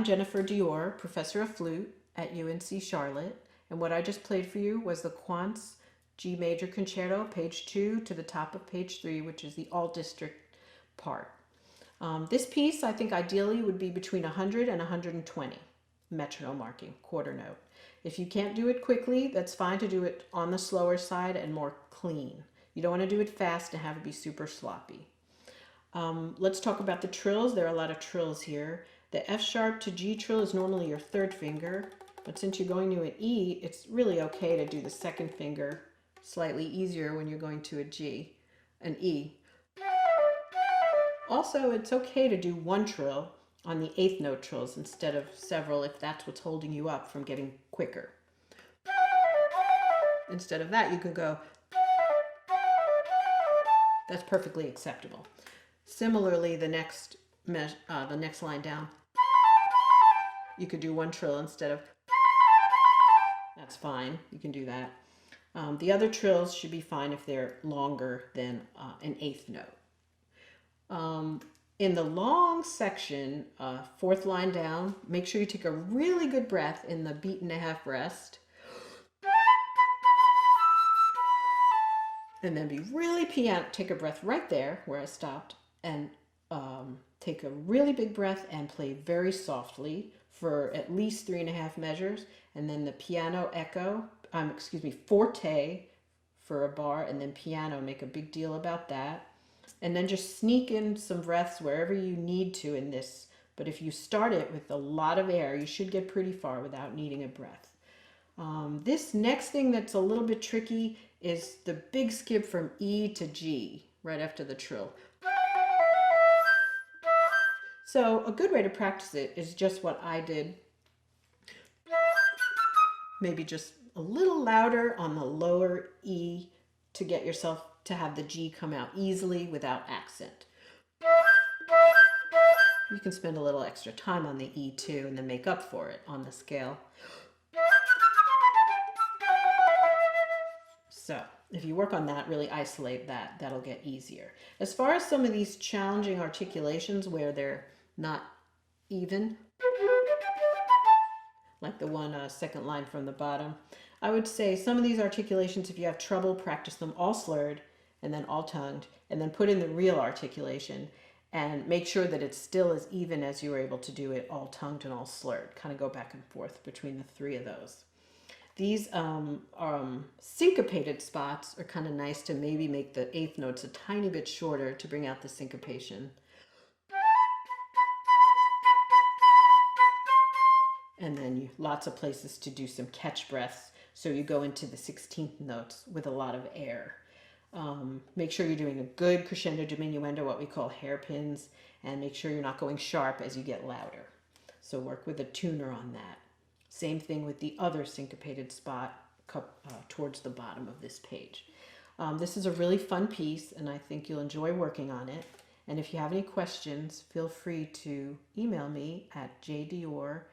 I'm Jennifer Dior, Professor of Flute at UNC Charlotte, and what I just played for you was the Quantz G Major Concerto, page 2 to the top of page 3, which is the all district part. This piece, I think ideally would be between 100 and 120 metronome marking, quarter note. If you can't do it quickly, that's fine to do it on the slower side and more clean. You don't want to do it fast and have it be super sloppy. Let's talk about the trills. There are a lot of trills here. The F sharp to G trill is normally your third finger, but since you're going to an E, it's really okay to do the second finger slightly easier when you're going to an E. Also, it's okay to do one trill on the eighth note trills instead of several if that's what's holding you up from getting quicker. Instead of that, you can go. That's perfectly acceptable. Similarly, the next line down, you could do one trill instead of. That's fine. You can do that. The other trills should be fine if they're longer than an eighth note. In the long section, fourth line down, make sure you take a really good breath in the beat and a half rest. And then be really piano. Take a breath right there where I stopped and take a really big breath and play very softly for at least 3.5 measures. And then the piano echo, forte for a bar, and then piano, make a big deal about that. And then just sneak in some breaths wherever you need to in this. But if you start it with a lot of air, you should get pretty far without needing a breath. This next thing that's a little bit tricky is the big skip from E to G right after the trill. So a good way to practice it is just what I did. Maybe just a little louder on the lower E to get yourself to have the G come out easily without accent. You can spend a little extra time on the E too and then make up for it on the scale. So if you work on that, really isolate that, that'll get easier. As far as some of these challenging articulations where they're not even, like the one second line from the bottom, I would say some of these articulations, if you have trouble, practice them all slurred and then all tongued, and then put in the real articulation and make sure that it's still as even as you were able to do it all tongued and all slurred. Kind of go back and forth between the three of those. These syncopated spots are kind of nice to maybe make the eighth notes a tiny bit shorter to bring out the syncopation. And then lots of places to do some catch breaths, so you go into the 16th notes with a lot of air. Make sure you're doing a good crescendo diminuendo, what we call hairpins, and make sure you're not going sharp as you get louder. So work with a tuner on that. Same thing with the other syncopated spot towards the bottom of this page. This is a really fun piece, and I think you'll enjoy working on it. And if you have any questions, feel free to email me at jdior@uncc.edu.